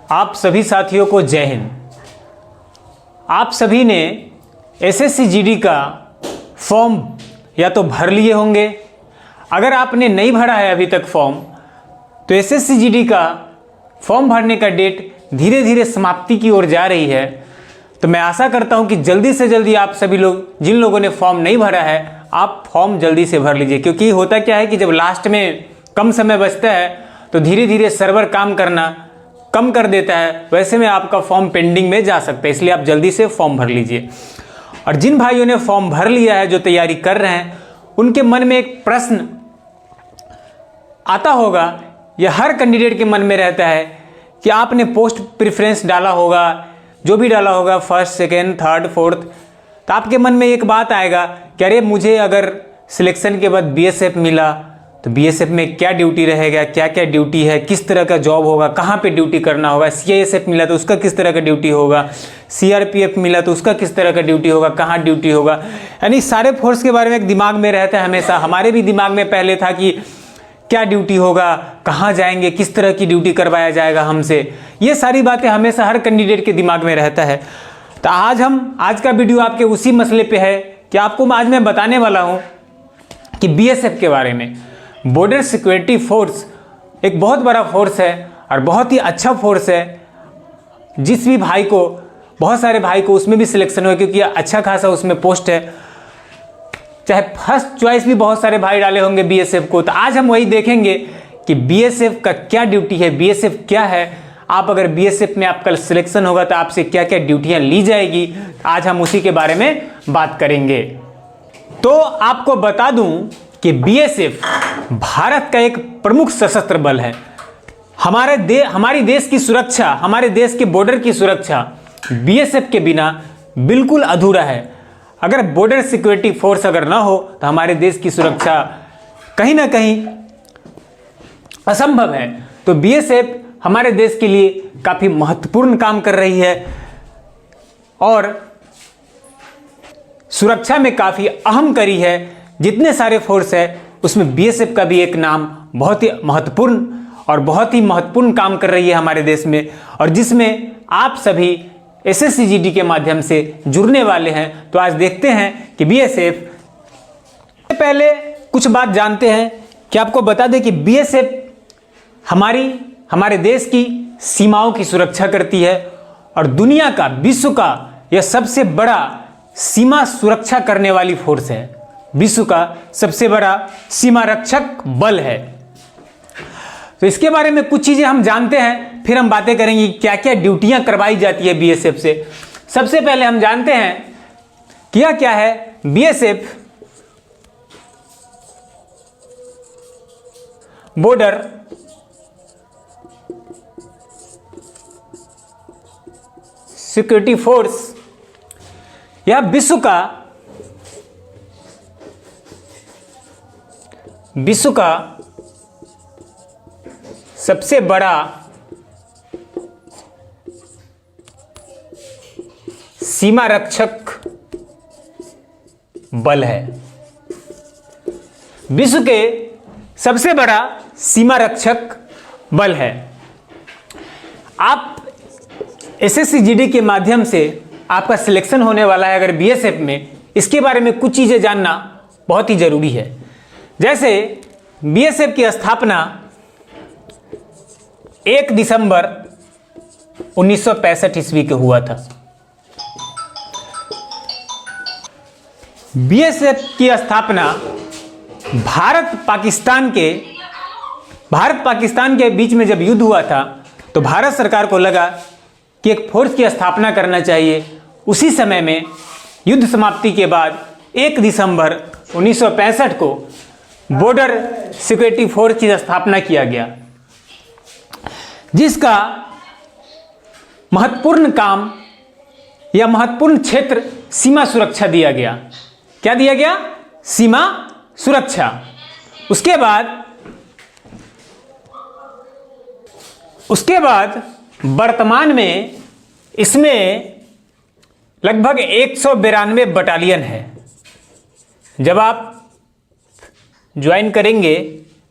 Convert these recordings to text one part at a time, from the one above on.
आप सभी साथियों को जय हिंद। आप सभी ने एसएससी जीडी का फॉर्म या तो भर लिए होंगे। अगर आपने नहीं भरा है अभी तक फॉर्म, तो एसएससी जीडी का फॉर्म भरने का डेट धीरे धीरे समाप्ति की ओर जा रही है। तो मैं आशा करता हूं कि जल्दी से जल्दी आप सभी लोग, जिन लोगों ने फॉर्म नहीं भरा है, आप फॉर्म जल्दी से भर लीजिए। क्योंकि होता क्या है कि जब लास्ट में कम समय बचता है तो धीरे धीरे सर्वर काम करना कम कर देता है, वैसे में आपका फॉर्म पेंडिंग में जा सकता है। इसलिए आप जल्दी से फॉर्म भर लीजिए। और जिन भाइयों ने फॉर्म भर लिया है, जो तैयारी कर रहे हैं, उनके मन में एक प्रश्न आता होगा, यह हर कैंडिडेट के मन में रहता है कि आपने पोस्ट प्रेफरेंस डाला होगा, जो भी डाला होगा, फर्स्ट, सेकेंड, थर्ड, फोर्थ, तो आपके मन में एक बात आएगा कि अरे मुझे अगर सिलेक्शन के बाद बीएसएफ मिला तो बीएसएफ में क्या ड्यूटी रहेगा, क्या क्या ड्यूटी है, किस तरह का जॉब होगा, कहाँ पे ड्यूटी करना होगा। सीआईएसएफ मिला तो उसका किस तरह का ड्यूटी होगा, सीआरपीएफ मिला तो उसका किस तरह का ड्यूटी होगा, कहाँ ड्यूटी होगा। यानी सारे फोर्स के बारे में एक दिमाग में रहता है हमेशा। हमारे भी दिमाग में पहले था कि क्या ड्यूटी होगा, कहाँ जाएंगे, किस तरह की ड्यूटी करवाया जाएगा हमसे। ये सारी बातें हमेशा हर कैंडिडेट के दिमाग में रहता है। तो आज का वीडियो आपके उसी मसले पे है कि आपको आज मैं बताने वाला हूँ कि बीएसएफ के बारे में। बॉर्डर सिक्योरिटी फोर्स एक बहुत बड़ा फोर्स है और बहुत ही अच्छा फोर्स है। जिस भी भाई को, बहुत सारे भाई को उसमें भी सिलेक्शन हुआ, क्योंकि अच्छा खासा उसमें पोस्ट है। चाहे फर्स्ट चॉइस भी बहुत सारे भाई डाले होंगे बीएसएफ को। तो आज हम वही देखेंगे कि बीएसएफ का क्या ड्यूटी है, बीएसएफ क्या है। आप अगर बीएसएफ में आपका सिलेक्शन होगा तो आपसे क्या क्या ड्यूटियां ली जाएगी, आज हम उसी के बारे में बात करेंगे। तो आपको बता दूं कि बीएसएफ भारत का एक प्रमुख सशस्त्र बल है। हमारी देश की सुरक्षा, हमारे देश के बॉर्डर की सुरक्षा बीएसएफ के बिना बिल्कुल अधूरा है। अगर बॉर्डर सिक्योरिटी फोर्स अगर ना हो तो हमारे देश की सुरक्षा कहीं ना कहीं असंभव है। तो बीएसएफ हमारे देश के लिए काफी महत्वपूर्ण काम कर रही है और सुरक्षा में काफी अहम कड़ी है। जितने सारे फोर्स है उसमें बीएसएफ का भी एक नाम बहुत ही महत्वपूर्ण काम कर रही है हमारे देश में, और जिसमें आप सभी एसएससी जीडी के माध्यम से जुड़ने वाले हैं। तो आज देखते हैं कि बीएसएफ, पहले कुछ बात जानते हैं कि आपको बता दें कि बीएसएफ हमारे देश की सीमाओं की सुरक्षा करती है और दुनिया का, विश्व का यह सबसे बड़ा सीमा सुरक्षा करने वाली फोर्स है। विश्व का सबसे बड़ा सीमा रक्षक बल है। तो इसके बारे में कुछ चीजें हम जानते हैं, फिर हम बातें करेंगे क्या क्या ड्यूटियां करवाई जाती है बीएसएफ से। सबसे पहले हम जानते हैं क्या है बीएसएफ। बॉर्डर सिक्योरिटी फोर्स यह विश्व का सबसे बड़ा सीमा रक्षक बल है। विश्व के सबसे बड़ा सीमा रक्षक बल है। आप एसएससी जीडी के माध्यम से आपका सिलेक्शन होने वाला है अगर बीएसएफ में, इसके बारे में कुछ चीजें जानना बहुत ही जरूरी है। जैसे बीएसएफ की स्थापना 1 दिसंबर 1965 ईस्वी के हुआ था। बीएसएफ की स्थापना भारत पाकिस्तान के बीच में जब युद्ध हुआ था, तो भारत सरकार को लगा कि एक फोर्स की स्थापना करना चाहिए। उसी समय में युद्ध समाप्ति के बाद 1 दिसंबर 1965 को बॉर्डर सिक्योरिटी फोर्स की स्थापना किया गया, जिसका महत्वपूर्ण काम या महत्वपूर्ण क्षेत्र सीमा सुरक्षा दिया गया। क्या दिया गया? सीमा सुरक्षा। उसके बाद वर्तमान में इसमें लगभग 192 बटालियन है। जब आप ज्वाइन करेंगे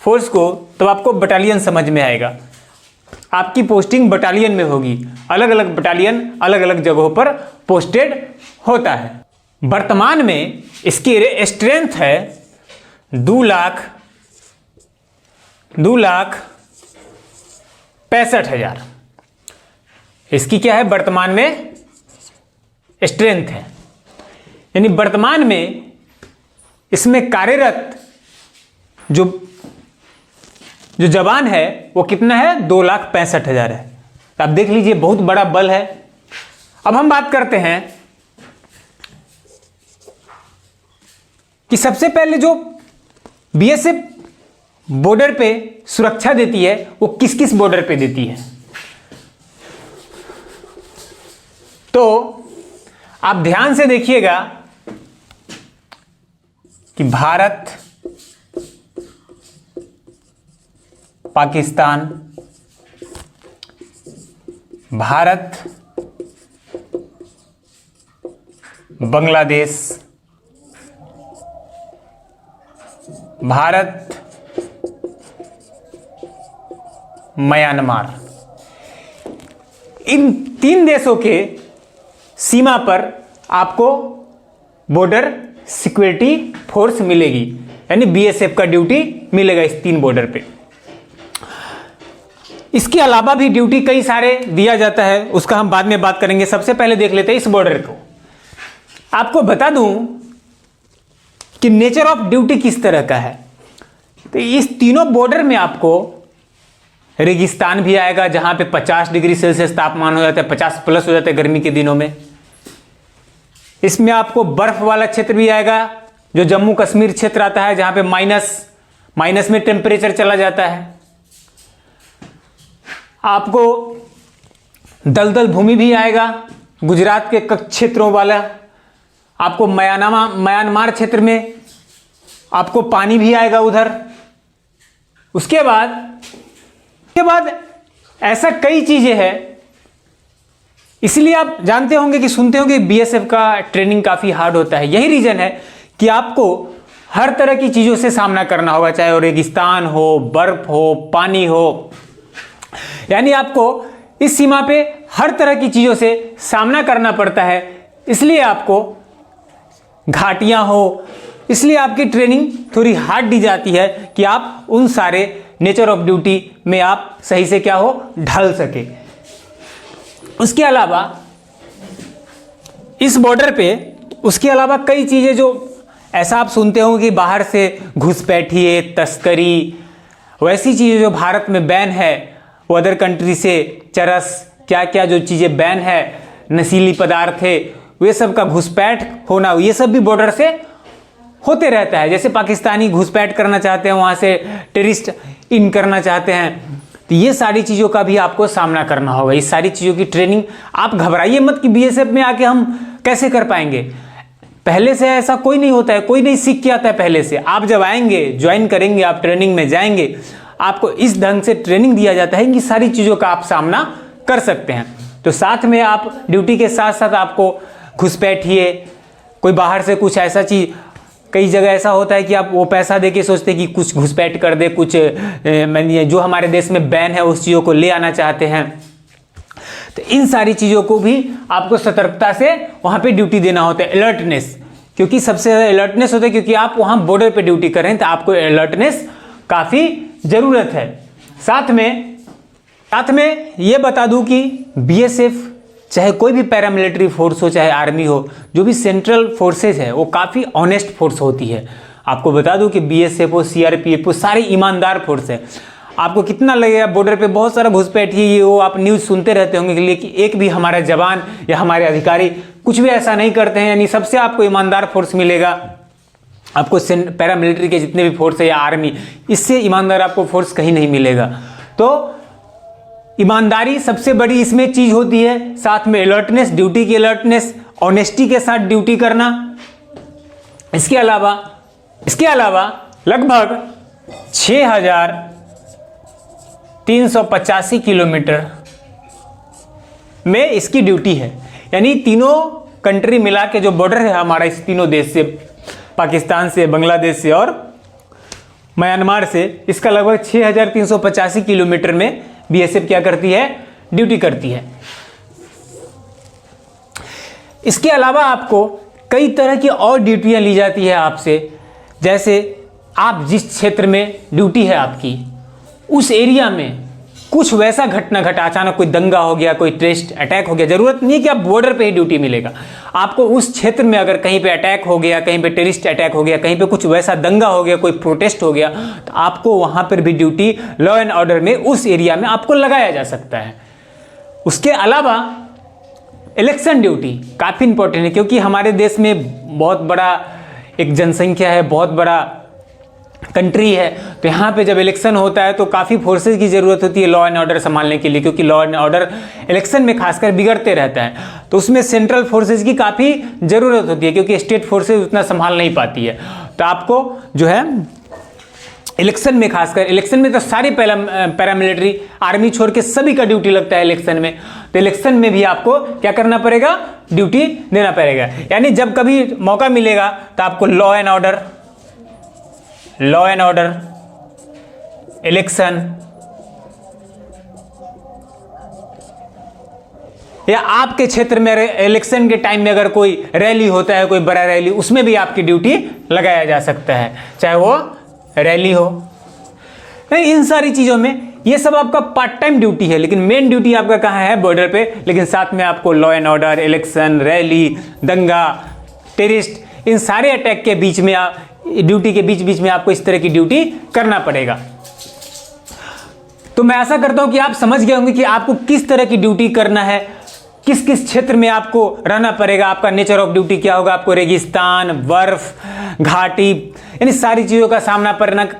फोर्स को तो आपको बटालियन समझ में आएगा। आपकी पोस्टिंग बटालियन में होगी। अलग अलग बटालियन अलग अलग जगहों पर पोस्टेड होता है। वर्तमान में इसकी स्ट्रेंथ है 2,65,000। इसकी क्या है, वर्तमान में स्ट्रेंथ है, यानी वर्तमान में इसमें कार्यरत जो जवान है वो कितना है, 2,65,000 है। तो आप देख लीजिए बहुत बड़ा बल है। अब हम बात करते हैं कि सबसे पहले जो बीएसएफ बॉर्डर पे सुरक्षा देती है वो किस किस बॉर्डर पे देती है। तो आप ध्यान से देखिएगा कि भारत, पाकिस्तान, भारत, बांग्लादेश, भारत, म्यांमार, इन 3 देशों के सीमा पर आपको बॉर्डर सिक्योरिटी फोर्स मिलेगी, यानी बीएसएफ का ड्यूटी मिलेगा इस 3 बॉर्डर पे। इसके अलावा भी ड्यूटी कई सारे दिया जाता है, उसका हम बाद में बात करेंगे। सबसे पहले देख लेते हैं इस बॉर्डर को। आपको बता दूं कि नेचर ऑफ ड्यूटी किस तरह का है। तो इस तीनों बॉर्डर में आपको रेगिस्तान भी आएगा, जहां पे 50 डिग्री सेल्सियस तापमान हो जाता है, 50 प्लस हो जाता है गर्मी के दिनों में। इसमें आपको बर्फ वाला क्षेत्र भी आएगा, जो जम्मू कश्मीर क्षेत्र आता है, जहां पे माइनस में टेम्परेचर चला जाता है। आपको दलदल भूमि भी आएगा, गुजरात के क्षेत्रों वाला। आपको म्यांमार क्षेत्र में आपको पानी भी आएगा उधर। उसके बाद ऐसा कई चीजें हैं, इसलिए आप जानते होंगे कि सुनते होंगे बीएसएफ का ट्रेनिंग काफी हार्ड होता है। यही रीजन है कि आपको हर तरह की चीजों से सामना करना होगा, चाहे वो रेगिस्तान हो, बर्फ हो, पानी हो, यानी आपको इस सीमा पे हर तरह की चीजों से सामना करना पड़ता है। इसलिए आपको घाटियां हो, इसलिए आपकी ट्रेनिंग थोड़ी हार्ड दी जाती है कि आप उन सारे नेचर ऑफ ड्यूटी में आप सही से क्या हो, ढल सके। उसके अलावा इस बॉर्डर पे उसके अलावा कई चीजें जो ऐसा आप सुनते होंगे कि बाहर से घुसपैठिए, तस्करी, वैसी चीजें जो भारत में बैन है, वो अदर कंट्री से चरस, क्या क्या जो चीजें बैन है, नशीली पदार्थ है, वे सब का घुसपैठ होना, ये सब भी बॉर्डर से होते रहता है। जैसे पाकिस्तानी घुसपैठ करना चाहते हैं, वहां से टेररिस्ट इन करना चाहते हैं, तो ये सारी चीजों का भी आपको सामना करना होगा। इस सारी चीजों की ट्रेनिंग, आप घबराइए मत कि बीएसएफ में आके हम कैसे कर पाएंगे। पहले से ऐसा कोई नहीं होता है, कोई नहीं सीख के आता है पहले से। आप जब आएंगे, ज्वाइन करेंगे, आप ट्रेनिंग में जाएंगे, आपको इस ढंग से ट्रेनिंग दिया जाता है कि सारी चीजों का आप सामना कर सकते हैं। तो साथ में आप ड्यूटी के साथ साथ आपको घुसपैठिए, कोई बाहर से कुछ ऐसा चीज, कई जगह ऐसा होता है कि आप वो पैसा देके सोचते हैं कि कुछ घुसपैठ कर दे, कुछ जो हमारे देश में बैन है उस चीजों को ले आना चाहते हैं। तो इन सारी चीजों को भी आपको सतर्कता से वहां पे ड्यूटी देना होता है, अलर्टनेस, क्योंकि सबसे ज्यादा अलर्टनेस होता है, क्योंकि आप वहां बॉर्डर पे ड्यूटी कर रहे हैं, तो आपको अलर्टनेस काफी जरूरत है। साथ में ये बता दूं कि बीएसएफ चाहे कोई भी पैरामिलिट्री फोर्स हो, चाहे आर्मी हो, जो भी सेंट्रल फोर्सेज है, वो काफी ऑनेस्ट फोर्स होती है। आपको बता दूं कि बीएसएफ हो, सीआरपीएफ हो, सारी ईमानदार फोर्स है। आपको कितना लगेगा बॉर्डर पे बहुत सारा घुसपैठिए, ये वो आप न्यूज सुनते रहते होंगे, लेकिन एक भी हमारा जवान या हमारे अधिकारी कुछ भी ऐसा नहीं करते हैं, यानी सबसे आपको ईमानदार फोर्स मिलेगा। आपको पैरामिलिट्री के जितने भी फोर्स है या आर्मी, इससे ईमानदार आपको फोर्स कहीं नहीं मिलेगा। तो ईमानदारी सबसे बड़ी इसमें चीज होती है, साथ में अलर्टनेस, ड्यूटी की अलर्टनेस, ऑनेस्टी के साथ ड्यूटी करना। इसके अलावा लगभग 6,385 किलोमीटर में इसकी ड्यूटी है, यानी तीनों कंट्री मिला के जो बॉर्डर है हमारा इस तीनों देश से, पाकिस्तान से, बांग्लादेश से और म्यांमार से, इसका लगभग 6,385 किलोमीटर में बीएसएफ क्या करती है, ड्यूटी करती है। इसके अलावा आपको कई तरह की और ड्यूटियां ली जाती है आपसे, जैसे आप जिस क्षेत्र में ड्यूटी है आपकी, उस एरिया में कुछ वैसा घटना घटा, अचानक कोई दंगा हो गया, कोई टेररिस्ट अटैक हो गया, जरूरत नहीं है कि आप बॉर्डर पे ही ड्यूटी मिलेगा आपको। उस क्षेत्र में अगर कहीं पे अटैक हो गया, कहीं पे टेररिस्ट अटैक हो गया, कहीं पे कुछ वैसा दंगा हो गया, कोई प्रोटेस्ट हो गया, तो आपको वहां पर भी ड्यूटी लॉ एंड ऑर्डर में उस एरिया में आपको लगाया जा सकता है। उसके अलावा इलेक्शन ड्यूटी काफ़ी इंपॉर्टेंट है, क्योंकि हमारे देश में बहुत बड़ा एक जनसंख्या है, बहुत बड़ा कंट्री है, तो यहाँ पे जब इलेक्शन होता है तो काफ़ी फोर्सेज की ज़रूरत होती है लॉ एंड ऑर्डर संभालने के लिए, क्योंकि लॉ एंड ऑर्डर इलेक्शन में खासकर बिगड़ते रहता है। तो उसमें सेंट्रल फोर्सेज की काफ़ी ज़रूरत होती है, क्योंकि स्टेट फोर्सेज उतना संभाल नहीं पाती है। तो आपको जो है इलेक्शन में, खासकर इलेक्शन में तो सारी पैरामिलिट्री आर्मी छोड़ के सभी का ड्यूटी लगता है इलेक्शन में। तो इलेक्शन में भी आपको क्या करना पड़ेगा, ड्यूटी देना पड़ेगा। यानी जब कभी मौका मिलेगा तो आपको लॉ एंड ऑर्डर, इलेक्शन, या आपके क्षेत्र में इलेक्शन के टाइम में अगर कोई रैली होता है, कोई बड़ा रैली, उसमें भी आपकी ड्यूटी लगाया जा सकता है, चाहे वो रैली हो। नहीं, इन सारी चीज़ों में ये सब आपका पार्ट टाइम ड्यूटी है, लेकिन मेन ड्यूटी आपका कहाँ है, बॉर्डर पे। लेकिन साथ में आपको law and order, election, rally, दंगा, टेररिस्ट, इन सारे अटैक के बीच में ड्यूटी के बीच में आपको इस तरह की ड्यूटी करना पड़ेगा। तो मैं आशा करता हूं कि आप समझ गए होंगे कि आपको किस तरह की ड्यूटी करना है, किस किस क्षेत्र में आपको रहना पड़ेगा, आपका नेचर ऑफ ड्यूटी क्या होगा, आपको रेगिस्तान, बर्फ, घाटी, यानी सारी चीज़ों का सामना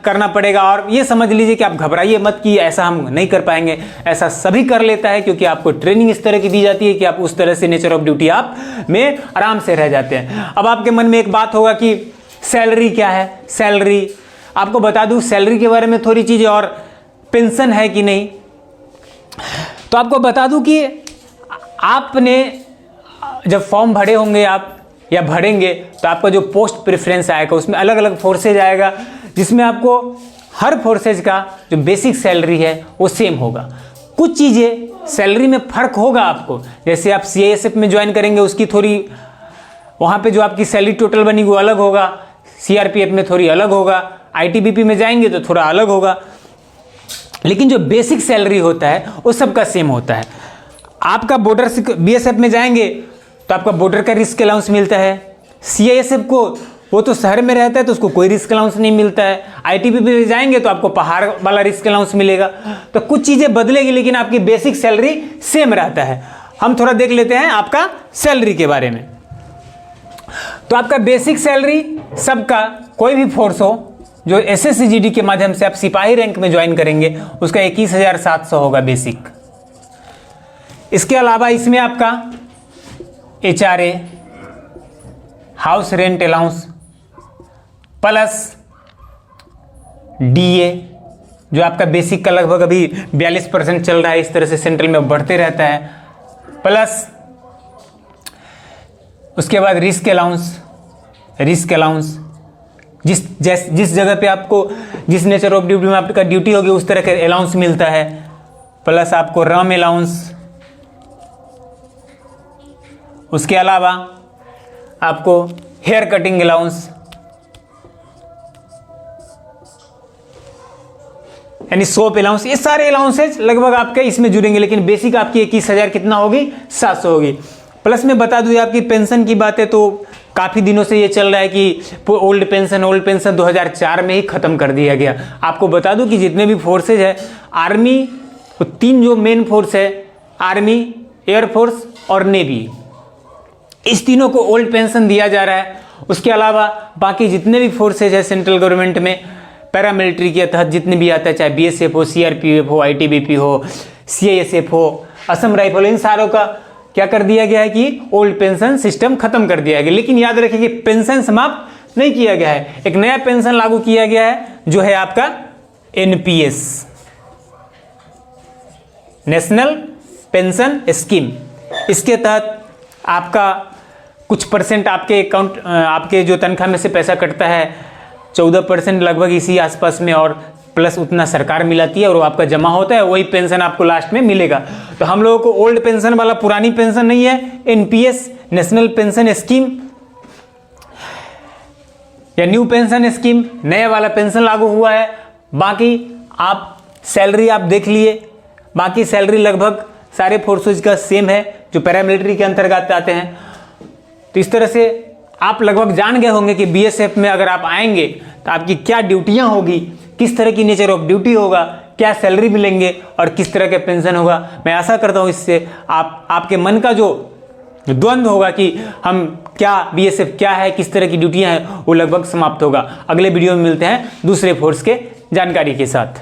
करना पड़ेगा। और ये समझ लीजिए कि आप घबराइए मत कि ऐसा हम नहीं कर पाएंगे, ऐसा सभी कर लेता है, क्योंकि आपको ट्रेनिंग इस तरह की दी जाती है कि आप उस तरह से नेचर ऑफ ड्यूटी आप में आराम से रह जाते हैं। अब आपके मन में एक बात होगा कि सैलरी क्या है। सैलरी आपको बता दूं, सैलरी के बारे में थोड़ी चीज़ें, और पेंशन है कि नहीं, तो आपको बता दूं कि आपने जब फॉर्म भरे होंगे आप या भरेंगे, तो आपका जो पोस्ट प्रेफरेंस आएगा उसमें अलग अलग फोर्सेज आएगा, जिसमें आपको हर फोर्सेज का जो बेसिक सैलरी है वो सेम होगा। कुछ चीज़ें सैलरी में फ़र्क होगा आपको, जैसे आप CISF में ज्वाइन करेंगे, उसकी थोड़ी वहाँ पे जो आपकी सैलरी टोटल बनी वो अलग होगा, CRPF में थोड़ी अलग होगा, ITBP में जाएंगे तो थोड़ा अलग होगा, लेकिन जो बेसिक सैलरी होता है वो सबका सेम होता है। आपका बॉर्डर BSF में जाएंगे तो आपका बॉर्डर का रिस्क अलाउंस मिलता है, CISF को वो तो शहर में रहता है तो उसको कोई रिस्क अलाउंस नहीं मिलता है, ITBP में जाएंगे तो आपको पहाड़ वाला रिस्क अलाउंस मिलेगा। तो कुछ चीज़ें बदलेगी, लेकिन आपकी बेसिक सैलरी सेम रहता है। हम थोड़ा देख लेते हैं आपका सैलरी के बारे में। तो आपका बेसिक सैलरी सबका, कोई भी फोर्स हो जो SSCGD के माध्यम से आप सिपाही रैंक में ज्वाइन करेंगे, उसका 21,700 होगा बेसिक। इसके अलावा इसमें आपका HRA, house rent allowance, plus DA जो आपका बेसिक का लगभग अभी 42% चल रहा है, इस तरह से सेंट्रल में बढ़ते रहता है, प्लस उसके बाद रिस्क अलाउंस, जिस जगह पे आपको जिस नेचर ऑफ ड्यूटी में आपका ड्यूटी होगी उस तरह का अलाउंस मिलता है, प्लस आपको रम अलाउंस। उसके अलावा आपको हेयर कटिंग अलाउंस, यानी सोप अलाउंस, ये सारे अलाउंसेज लगभग आपके इसमें जुड़ेंगे, लेकिन बेसिक आपकी 21,000 कितना होगी, 700 होगी। प्लस में बता दूं आपकी पेंशन की बात है तो काफ़ी दिनों से ये चल रहा है कि ओल्ड पेंशन 2004 में ही ख़त्म कर दिया गया। आपको बता दूं कि जितने भी फोर्सेज है आर्मी, तो 3 जो मेन फोर्स है, आर्मी, एयरफोर्स और नेवी, इस तीनों को ओल्ड पेंशन दिया जा रहा है। उसके अलावा बाकी जितने भी फोर्सेज है सेंट्रल गवर्नमेंट में पैरामिलिट्री के तहत जितने भी आता है, चाहे BSF हो, CRPF हो, ITBP हो, CISF हो, असम राइफल, इन सारों का क्या कर दिया गया है कि ओल्ड पेंशन सिस्टम खत्म कर दिया गया। लेकिन याद रखिए कि पेंशन समाप्त नहीं किया गया है, एक नया पेंशन लागू किया गया है जो है आपका NPS, नेशनल पेंशन स्कीम। इसके तहत आपका कुछ परसेंट आपके अकाउंट, आपके जो तनख्वाह में से पैसा कटता है, 14% लगभग इसी आसपास में, और प्लस उतना सरकार मिलाती है और वो आपका जमा होता है, वही पेंशन आपको लास्ट में मिलेगा। तो हम लोगों को ओल्ड पेंशन वाला पुरानी पेंशन नहीं है, एनपीएस नेशनल पेंशन स्कीम या न्यू पेंशन स्कीम, नया वाला पेंशन लागू हुआ है। बाकी आप सैलरी आप देख लिए, बाकी सैलरी लगभग सारे फोर्सेज का सेम है जो पैरामिलिट्री के अंतर्गत आते हैं। तो इस तरह से आप लगभग जान गए होंगे कि बीएसएफ में अगर आप आएंगे तो आपकी क्या ड्यूटियां होगी, किस तरह की नेचर ऑफ ड्यूटी होगा, क्या सैलरी मिलेंगे और किस तरह के पेंशन होगा। मैं आशा करता हूं इससे आपके मन का जो द्वंद्व होगा कि हम क्या बीएसएफ क्या है, किस तरह की ड्यूटियां हैं, वो लगभग समाप्त होगा। अगले वीडियो में मिलते हैं दूसरे फोर्स के जानकारी के साथ।